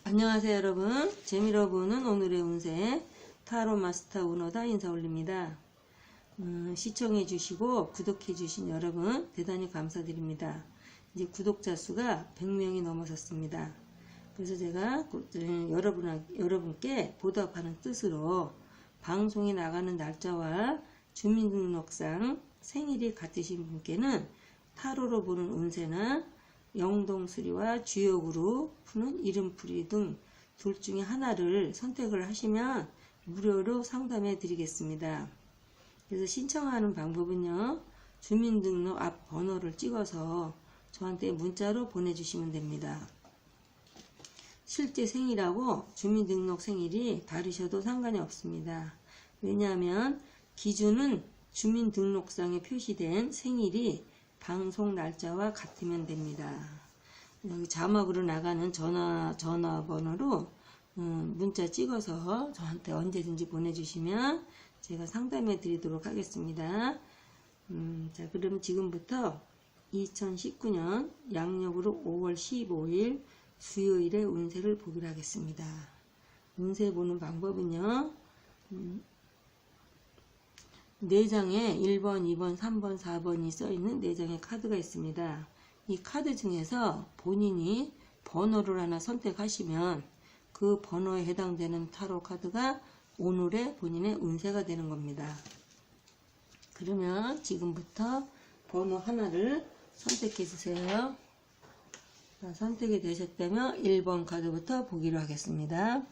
안녕하세요 여러분. 재미로 보는 오늘의 운세 타로 마스터 운어다 인사 올립니다. 시청해 주시고 구독해 주신 여러분 대단히 감사드립니다. 이제 구독자 수가 100명이 넘어섰습니다. 그래서 제가 여러분께 보답하는 뜻으로 방송에 나가는 날짜와 주민등록상 생일이 같으신 분께는 타로로 보는 운세나 영동수리와 주역으로 푸는 이름풀이 등 둘 중에 하나를 선택을 하시면 무료로 상담해 드리겠습니다. 그래서 신청하는 방법은요, 주민등록 앞 번호를 찍어서 저한테 문자로 보내주시면 됩니다. 실제 생일하고 주민등록 생일이 다르셔도 상관이 없습니다. 왜냐하면 기준은 주민등록상에 표시된 생일이 방송 날짜와 같으면 됩니다. 여기 자막으로 나가는 전화번호로 문자 찍어서 저한테 언제든지 보내주시면 제가 상담해 드리도록 하겠습니다. 자, 그럼 지금부터 2019년 양력으로 5월 15일 수요일의 운세를 보기로 하겠습니다. 운세 보는 방법은요, 4장에 1번, 2번, 3번, 4번이 써있는 4장의 카드가 있습니다. 이 카드 중에서 본인이 번호를 하나 선택하시면 그 번호에 해당되는 타로 카드가 오늘의 본인의 운세가 되는 겁니다. 그러면 지금부터 번호 하나를 선택해 주세요. 자, 선택이 되셨다면 1번 카드부터 보기로 하겠습니다.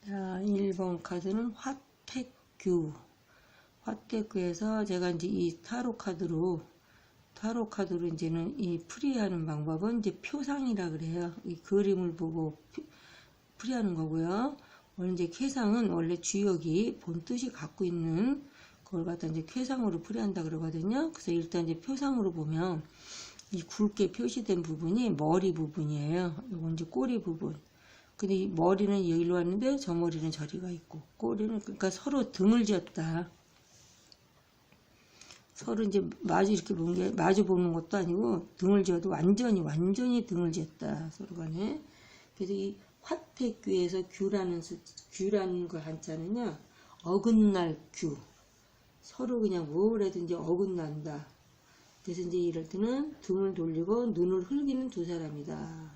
자, 1번 카드는 화태규에서 제가 이제 이 타로 카드로 이제는 이 풀이하는 방법은 이제 표상이라 그래요. 이 그림을 보고 풀이하는 거고요. 오늘 이제 쾌상은 원래 주역이 본 뜻이 갖고 있는 그걸 갖다 이제 쾌상으로 풀이한다 그러거든요. 그래서 일단 이제 표상으로 보면 이 굵게 표시된 부분이 머리 부분이에요. 이건 이제 꼬리 부분. 근데 이 머리는 여기로 왔는데 저 머리는 저리가 있고, 꼬리는 그러니까 서로 등을 지었다. 서로 이제 마주 보는 것도 아니고 등을 지어도 완전히 등을 지었다. 서로 간에. 그래서 이 화태규에서 규라는 그 한자는요, 어긋날 규. 서로 그냥 뭘 해든지 어긋난다. 그래서 이제 이럴 때는 등을 돌리고 눈을 흘기는 두 사람이다.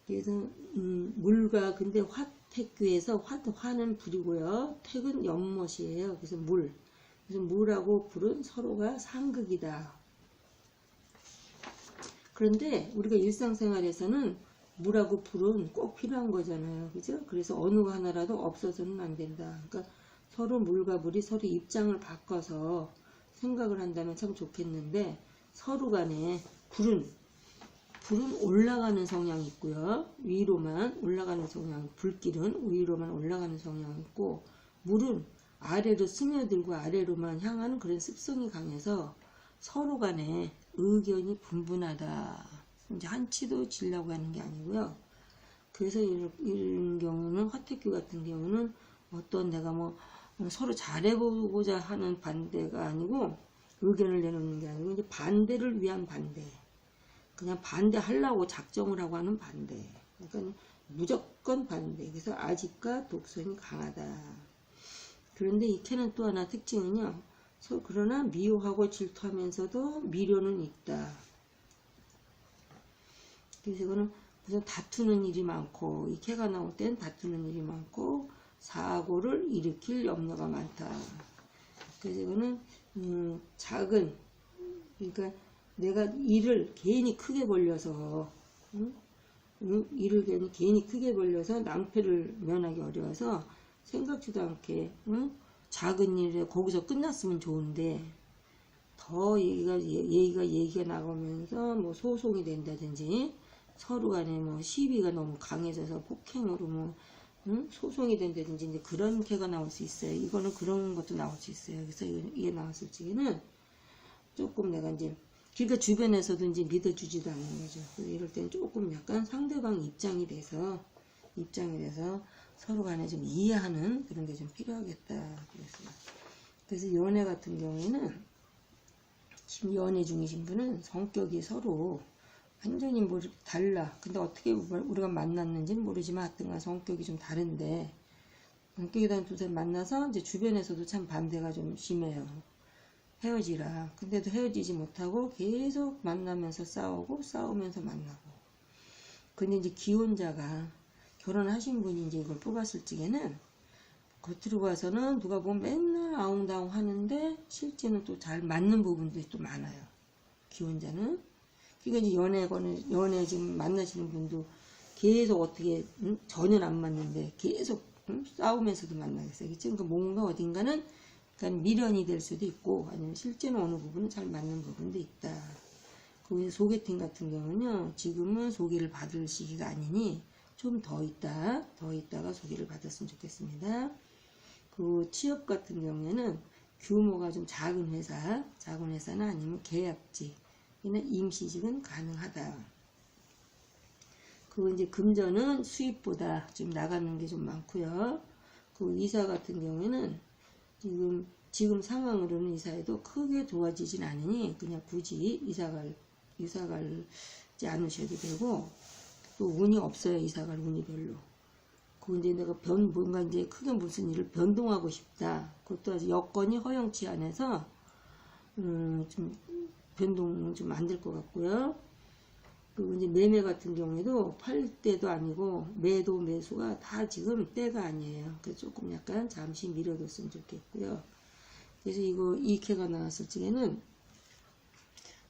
그래서 물과 근데 화태규에서 화는 불이고요, 택은 연못이에요. 그래서 그래서 물하고 불은 서로가 상극이다. 그런데 우리가 일상생활에서는 물하고 불은 꼭 필요한 거잖아요. 그죠? 그래서 어느 하나라도 없어서는 안 된다. 그러니까 서로 물과 물이 서로 입장을 바꿔서 생각을 한다면 참 좋겠는데, 서로 간에 불은 올라가는 성향이 있고요. 위로만 올라가는 성향, 불길은 위로만 올라가는 성향이 있고, 물은 아래로 스며들고 아래로만 향하는 그런 습성이 강해서 서로 간에 의견이 분분하다. 이제 한치도 지려고 하는 게 아니고요. 그래서 이런 경우는, 화태규 같은 경우는 어떤 내가 서로 잘해보고자 하는 반대가 아니고, 의견을 내놓는 게 아니고, 이제 반대를 위한 반대. 그냥 반대하려고 작정을 하고 하는 반대. 그러니까 무조건 반대. 그래서 아집과 독선이 강하다. 그런데 이 캐는 또 하나 특징은요, 그러나 미워하고 질투하면서도 미련은 있다. 그래서 이거는 무슨 다투는 일이 많고, 이 캐가 나올 땐 다투는 일이 많고, 사고를 일으킬 염려가 많다. 그래서 이거는 작은, 그러니까 내가 일을 괜히 크게 벌려서 낭패를 면하기 어려워서 생각지도 않게 작은 일에 거기서 끝났으면 좋은데, 더 얘기가 나가면서 소송이 된다든지, 서로 간에 시비가 너무 강해져서 폭행으로 소송이 된다든지, 이제 그런 개가 나올 수 있어요. 이거는 그런 것도 나올 수 있어요. 그래서 이게 나왔을 적에는 조금 내가 이제, 그러니까 주변에서도 이제 믿어주지도 않는 거죠. 그래서 이럴 때는 조금 약간 상대방 입장이 돼서 서로 간에 좀 이해하는 그런 게 좀 필요하겠다. 그래서 연애 같은 경우에는, 지금 연애 중이신 분은 성격이 서로 완전히 달라. 근데 어떻게 우리가 만났는지는 모르지만 하여튼간 성격이 좀 다른데, 성격이 다른 두 사람 만나서 이제 주변에서도 참 반대가 좀 심해요. 헤어지라. 근데도 헤어지지 못하고 계속 만나면서 싸우면서 만나고. 근데 이제 기혼자가 결혼하신 분이 이제 이걸 뽑았을 적에는 겉으로 봐서는 누가 보면 맨날 아웅다웅 하는데 실제는 또 잘 맞는 부분들이 또 많아요. 기혼자는. 그러니까 이제 연애 지금 만나시는 분도 계속 어떻게 전혀 안 맞는데 계속 싸우면서도 만나겠어요. 그러니까 뭔가 어딘가는 그러니까 미련이 될 수도 있고 아니면 실제는 어느 부분은 잘 맞는 부분도 있다. 그 소개팅 같은 경우는요. 지금은 소개를 받을 시기가 아니니 좀 더 있다가 소개를 받았으면 좋겠습니다. 그 취업 같은 경우에는 규모가 좀 작은 회사나 아니면 계약직, 임시직은 가능하다. 그 이제 금전은 수입보다 좀 나가는 게 좀 많고요. 그 이사 같은 경우에는 지금 상황으로는 이사해도 크게 좋아지진 않으니 그냥 굳이 이사 갈지 않으셔도 되고, 또 운이 없어요. 이사 갈 운이 별로. 그 이제 내가 뭔가 이제 크게 무슨 일을 변동하고 싶다. 그것도 아직 여건이 허용치 않아서 좀 변동은 좀 안 될 것 같고요. 그리고 이제 매매 같은 경우에도 팔 때도 아니고 매수가 다 지금 때가 아니에요. 그래서 조금 약간 잠시 미뤄뒀으면 좋겠고요. 그래서 이거 이케가 나왔을 적에는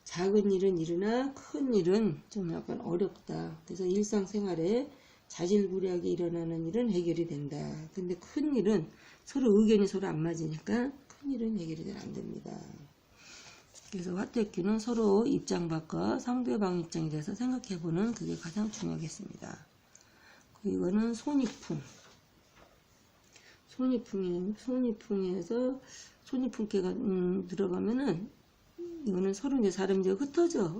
작은 일은 일어나 큰 일은 좀 약간 어렵다. 그래서 일상생활에 자질구레하게 일어나는 일은 해결이 된다. 근데 큰 일은 의견이 서로 안 맞으니까 큰 일은 해결이 잘 안 됩니다. 그래서 화택기는 서로 입장 바꿔 상대방 입장에 대해서 생각해보는 그게 가장 중요하겠습니다. 이거는 손이풍에서 손이풍계가 들어가면은 이거는 서로 이제 사람이 이제 흩어져.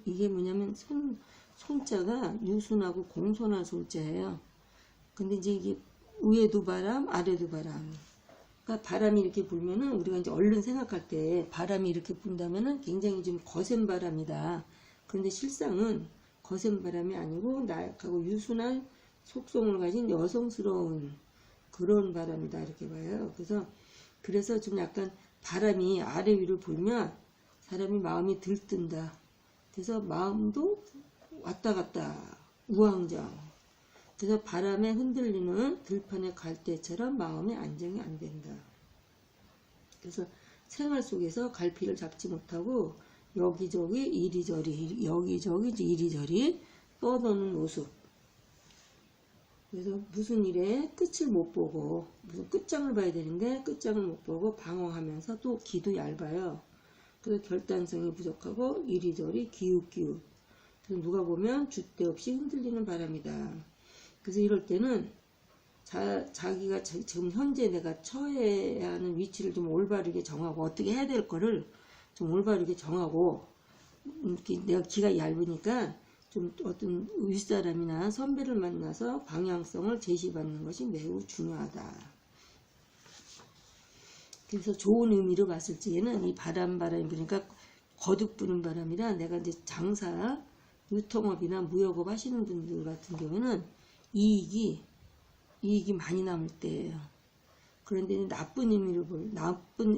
이게 뭐냐면 손자가 유순하고 공손한 손자예요. 근데 이제 이게 위에도 바람, 아래도 바람. 그러니까 바람이 이렇게 불면은 우리가 이제 얼른 생각할 때 바람이 이렇게 분다면은 굉장히 좀 거센 바람이다. 그런데 실상은 거센 바람이 아니고 나약하고 유순한 속성을 가진 여성스러운 그런 바람이다 이렇게 봐요. 그래서 좀 약간 바람이 아래 위로 불면 사람이 마음이 들뜬다. 그래서 마음도 왔다 갔다 우왕좌왕. 그래서 바람에 흔들리는 들판의 갈대처럼 마음의 안정이 안 된다. 그래서 생활 속에서 갈피를 잡지 못하고 여기저기 이리저리 떠도는 모습. 그래서 무슨 일에 끝을 못 보고 무슨 끝장을 봐야 되는데 끝장을 못 보고 방황하면서 또 기도 얇아요. 그래서 결단성이 부족하고 이리저리 기웃기웃. 그래서 누가 보면 줏대 없이 흔들리는 바람이다. 그래서 이럴 때는 자기가 지금 현재 내가 처해야 하는 위치를 좀 올바르게 정하고 어떻게 해야 될 거를 좀 올바르게 정하고 내가 기가 얇으니까 좀 어떤 윗사람이나 선배를 만나서 방향성을 제시받는 것이 매우 중요하다. 그래서 좋은 의미로 봤을 적에는 이 바람이 그러니까 거듭 부는 바람이라 내가 이제 장사, 유통업이나 무역업 하시는 분들 같은 경우에는 이익이 많이 남을 때예요. 그런데 나쁜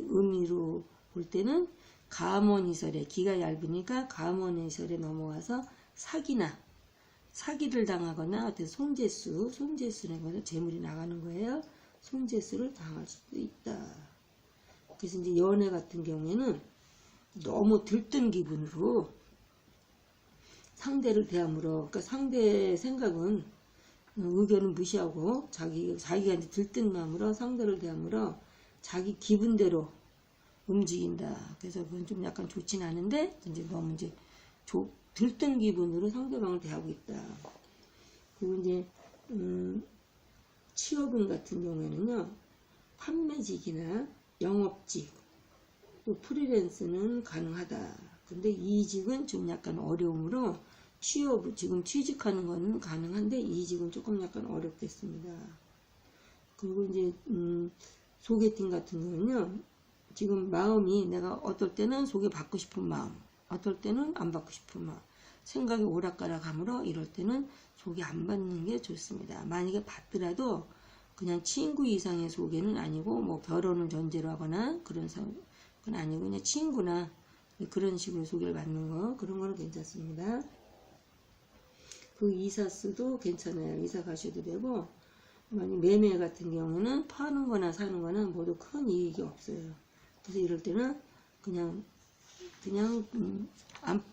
의미로 볼 때는 가문이설에 기가 얇으니까 가문이설에 넘어와서 사기를 당하거나 어떤 손재수라는 것은 재물이 나가는 거예요. 손재수를 당할 수도 있다. 그래서 이제 연애 같은 경우에는 너무 들뜬 기분으로 상대를 대함으로, 그러니까 상대의 생각은 의견은 무시하고 자기가 이제 들뜬 마음으로 상대를 대함으로 자기 기분대로 움직인다. 그래서 그건 좀 약간 좋진 않은데 이제 너무 이제 들뜬 기분으로 상대방을 대하고 있다. 그리고 이제 취업운 같은 경우에는요, 판매직이나 영업직, 또 프리랜서는 가능하다. 근데 이직은 좀 약간 어려움으로 지금 취직하는 거는 가능한데 이직은 조금 약간 어렵겠습니다. 그리고 이제 소개팅 같은 경우는요, 지금 마음이 내가 어떨 때는 소개받고 싶은 마음, 어떨 때는 안 받고 싶은 마음. 생각이 오락가락하므로 이럴 때는 소개 안 받는 게 좋습니다. 만약에 받더라도 그냥 친구 이상의 소개는 아니고 뭐 결혼을 전제로 하거나 그런 건 아니고 그냥 친구나 그런 식으로 소개를 받는 거 그런 거는 괜찮습니다. 그 이사스도 괜찮아요. 이사 가셔도 되고 만약 매매 같은 경우는 파는 거나 사는 거나 모두 큰 이익이 없어요. 그래서 이럴 때는 그냥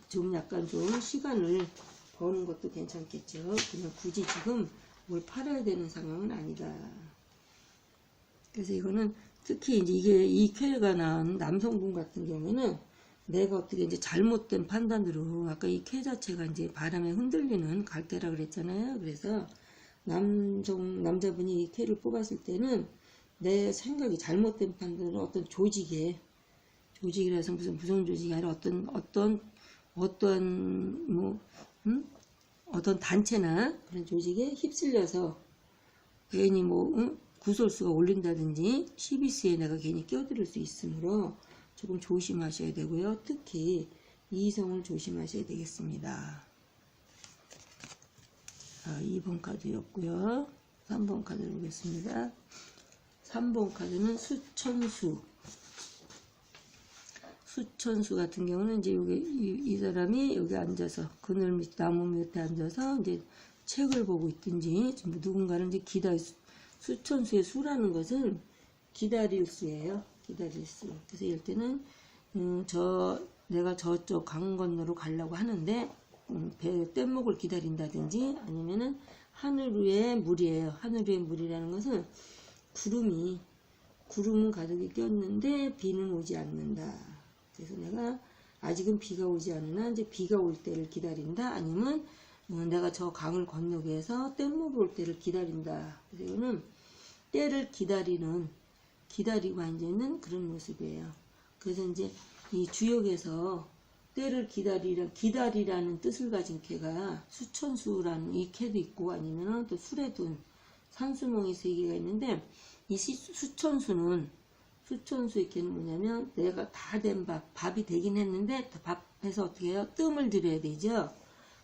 좀 약간 좀 시간을 버는 것도 괜찮겠죠. 그냥 굳이 지금 뭘 팔아야 되는 상황은 아니다. 그래서 이거는 특히 이제 이 쾌가 나온 남성분 같은 경우에는 내가 어떻게 이제 잘못된 판단으로 아까 이 쾌 자체가 이제 바람에 흔들리는 갈대라 그랬잖아요. 그래서 남자분이 이 쾌를 뽑았을 때는 내 생각이 잘못된 판단으로 어떤 조직이라서 무슨 조직이 아니라 어떤 단체나 그런 조직에 휩쓸려서 괜히 구설수가 올린다든지 CBC에 내가 괜히 끼어들 수 있으므로 조금 조심하셔야 되고요. 특히 이성을 조심하셔야 되겠습니다. 2번 카드였고요. 3번 카드를 보겠습니다. 3번 카드는 수천수 같은 경우는 이제 이 사람이 여기 앉아서 그늘 밑 나무 밑에 앉아서 이제 책을 보고 있든지 누군가를 이제 수천수의 수라는 것은 기다릴 수예요. 기다릴 수. 그래서 이럴 때는 내가 저쪽 강 건너로 가려고 하는데 배 뗏목을 기다린다든지 아니면은 하늘 위에 물이에요. 하늘 위에 물이라는 것은 구름은 가득히 꼈는데 비는 오지 않는다. 그래서 내가 아직은 비가 오지 않으나 이제 비가 올 때를 기다린다. 아니면 내가 저 강을 건너기 위해서 뗏목이 올 때를 기다린다. 그래서 이거는 때를 기다리고 앉아있는 그런 모습이에요. 그래서 이제 이 주역에서 때를 기다리라는 뜻을 가진 쾌가 수천수라는 이 쾌도 있고 아니면 또 술에둔 산수몽이 세 개가 있는데 이 수천수의 쾌는 뭐냐면 내가 다 된 밥이 되긴 했는데 밥에서 어떻게 해요? 뜸을 들여야 되죠.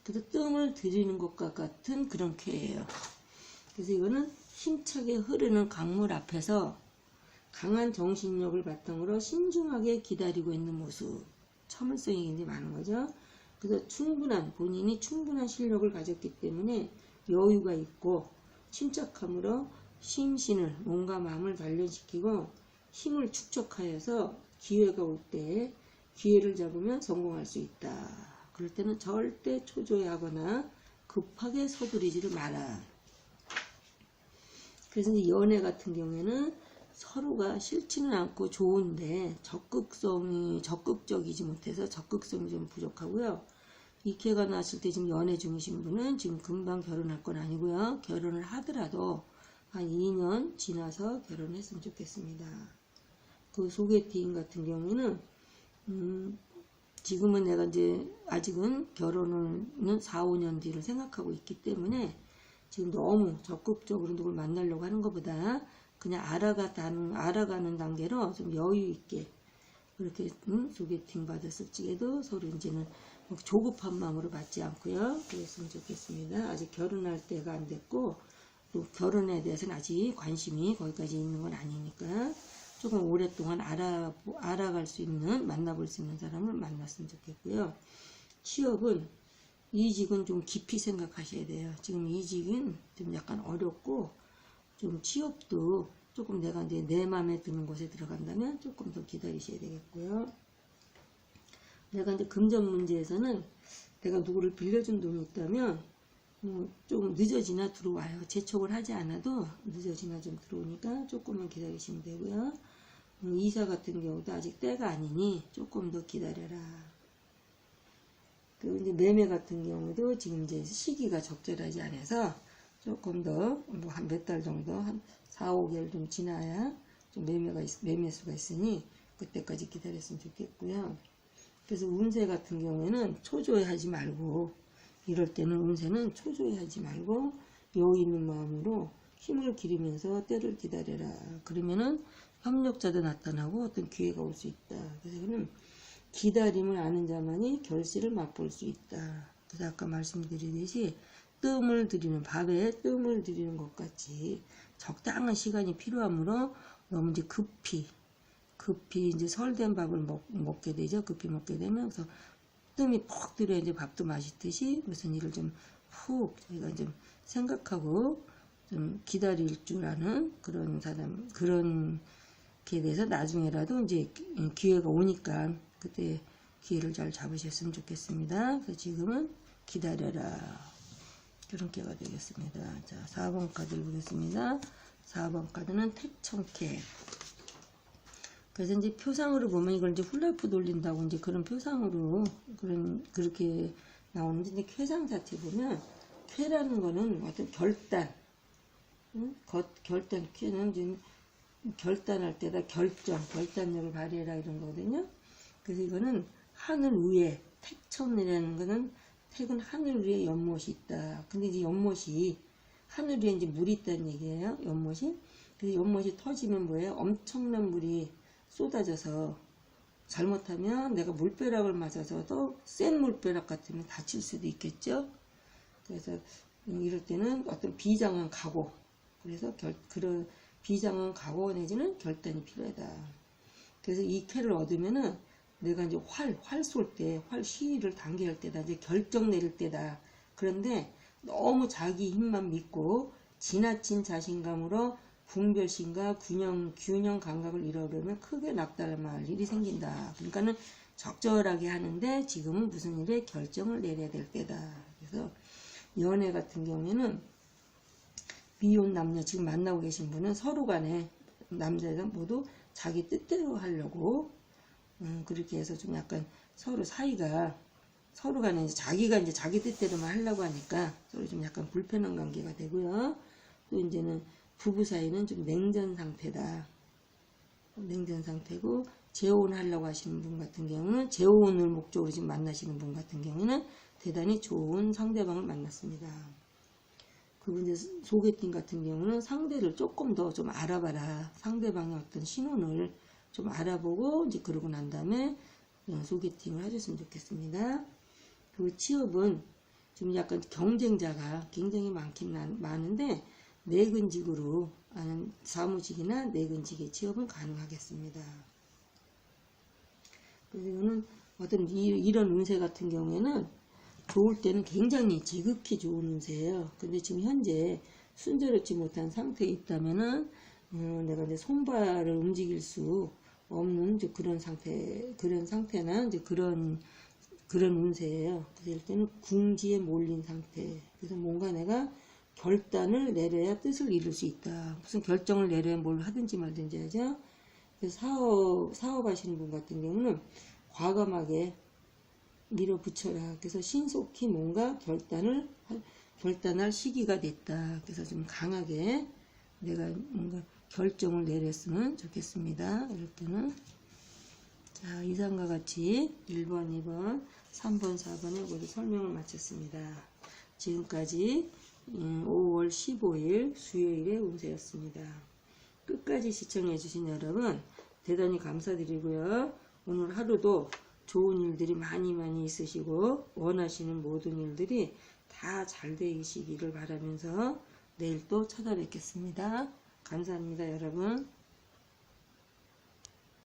그래서 뜸을 들이는 것과 같은 그런 쾌예요. 그래서 이거는 힘차게 흐르는 강물 앞에서 강한 정신력을 바탕으로 신중하게 기다리고 있는 모습. 참을성이 굉장히 많은 거죠. 그래서 본인이 충분한 실력을 가졌기 때문에 여유가 있고 침착함으로 심신을 몸과 마음을 단련시키고 힘을 축적하여서 기회가 올 때 기회를 잡으면 성공할 수 있다. 그럴 때는 절대 초조해하거나 급하게 서두르지를 마라. 그래서 이제 연애 같은 경우에는 서로가 싫지는 않고 좋은데 적극적이지 못해서 적극성이 좀 부족하고요. 이 쾌가 나왔을 때 지금 연애 중이신 분은 지금 금방 결혼할 건 아니고요. 결혼을 하더라도 한 2년 지나서 결혼했으면 좋겠습니다. 그 소개팅 같은 경우에는 지금은 내가 이제 아직은 결혼은 4, 5년 뒤를 생각하고 있기 때문에 지금 너무 적극적으로 누굴 만나려고 하는 것보다 그냥 알아가는 단계로 좀 여유 있게 그렇게 소개팅 받았을 적에도 서로 이제는 조급한 마음으로 받지 않고요. 그랬으면 좋겠습니다. 아직 결혼할 때가 안 됐고 또 결혼에 대해서는 아직 관심이 거기까지 있는 건 아니니까 조금 오랫동안 알아갈 수 있는 만나볼 수 있는 사람을 만났으면 좋겠고요. 취업은 이직은 좀 깊이 생각하셔야 돼요. 지금 이직은 좀 약간 어렵고 좀 취업도 조금 내가 이제 내 마음에 드는 곳에 들어간다면 조금 더 기다리셔야 되겠고요. 내가 이제 금전 문제에서는 내가 누구를 빌려준 돈이 있다면 좀 늦어지나 들어와요. 재촉을 하지 않아도 늦어지나 좀 들어오니까 조금만 기다리시면 되고요. 이사 같은 경우도 아직 때가 아니니 조금 더 기다려라. 그리고 이제 매매 같은 경우도 지금 이제 시기가 적절하지 않아서 조금 더 한 몇 달 정도 한 4, 5개월 좀 지나야 좀 매매수가 있으니 그때까지 기다렸으면 좋겠고요. 그래서 운세 같은 경우에는 초조해하지 말고 이럴 때는 운세는 초조해하지 말고 여유 있는 마음으로 힘을 기르면서 때를 기다려라. 그러면은 협력자도 나타나고 어떤 기회가 올 수 있다. 그래서 이거는 기다림을 아는 자만이 결실을 맛볼 수 있다. 그래서 아까 말씀드리듯이 뜸을 들이는, 밥에 뜸을 들이는 것 같이 적당한 시간이 필요하므로 너무 이제 급히 이제 설된 밥을 먹게 되죠. 급히 먹게 되면. 그래서 뜸이 푹 들어야 이제 밥도 맛있듯이 무슨 일을 좀 푹 저희가 좀 생각하고 좀 기다릴 줄 아는 그런 사람, 그런 게 돼서 나중에라도 이제 기회가 오니까 그때 기회를 잘 잡으셨으면 좋겠습니다. 그래서 지금은 기다려라. 그런 게가 되겠습니다. 자, 4번 카드를 보겠습니다. 4번 카드는 택청캐. 그래서 이제 표상으로 보면 이걸 이제 훌라프 돌린다고 이제 그런 표상으로 그렇게 나오는데, 이제 쾌상 자체 보면 쾌라는 거는 어떤 결단, 결단, 쾌는 지금 결단할 때다, 결단력을 발휘해라 이런 거거든요. 그래서 이거는 하늘 위에, 택천이라는 거는 택은 하늘 위에 연못이 있다. 근데 이제 연못이 하늘 위에 이제 물이 있다는 얘기예요. 연못이. 그래서 연못이 터지면 뭐예요? 엄청난 물이 쏟아져서 잘못하면 내가 물벼락을 맞아서 더 센 물벼락 같으면 다칠 수도 있겠죠. 그래서 이럴 때는 어떤 비장한 각오, 그래서 그런 비장한 각오 내지는 결단이 필요하다. 그래서 이 캐를 얻으면은 내가 이제 활 쏠 때, 활 시위를 단계할 때다, 이제 결정 내릴 때다. 그런데 너무 자기 힘만 믿고 지나친 자신감으로 분별심과 균형 감각을 잃어버리면 크게 낙달말 일이 생긴다. 그러니까는 적절하게 하는데 지금은 무슨 일에 결정을 내려야 될 때다. 그래서 연애 같은 경우에는 미혼 남녀 지금 만나고 계신 분은 서로 간에 남자가 모두 자기 뜻대로 하려고 그렇게 해서 좀 약간 서로 사이가 서로 간에 자기가 이제 자기 뜻대로만 하려고 하니까 서로 좀 약간 불편한 관계가 되고요. 또 이제는 부부 사이는 좀 냉전 상태다. 냉전 상태고, 재혼하려고 하시는 분 같은 경우는, 재혼을 목적으로 지금 만나시는 분 같은 경우는 대단히 좋은 상대방을 만났습니다. 그리고 이제 소개팅 같은 경우는 상대를 조금 더 좀 알아봐라. 상대방의 어떤 신혼을 좀 알아보고 이제 그러고 난 다음에 소개팅을 하셨으면 좋겠습니다. 그리고 취업은 지금 약간 경쟁자가 굉장히 많은데 내근직으로 하는 사무직이나 내근직의 취업은 가능하겠습니다. 그래서 이거는 어떤 이런 운세 같은 경우에는 좋을 때는 굉장히 지극히 좋은 운세예요. 근데 지금 현재 순조롭지 못한 상태에 있다면은 내가 이제 손발을 움직일 수 없는 이제 그런 상태나 이제 그런 운세예요. 그래서 이럴 때는 궁지에 몰린 상태. 그래서 뭔가 내가 결단을 내려야 뜻을 이룰 수 있다. 무슨 결정을 내려야 뭘 하든지 말든지 하죠. 그래서 사업하시는 분 같은 경우는 과감하게 밀어붙여라. 그래서 신속히 뭔가 결단할 시기가 됐다. 그래서 좀 강하게 내가 뭔가 결정을 내렸으면 좋겠습니다. 이럴 때는. 자, 이상과 같이 1번, 2번, 3번, 4번에 모두 설명을 마쳤습니다. 지금까지 5월 15일 수요일의 운세였습니다. 끝까지 시청해주신 여러분 대단히 감사드리고요. 오늘 하루도 좋은 일들이 많이 있으시고 원하시는 모든 일들이 다 잘 되시기를 바라면서 내일 또 찾아뵙겠습니다. 감사합니다, 여러분.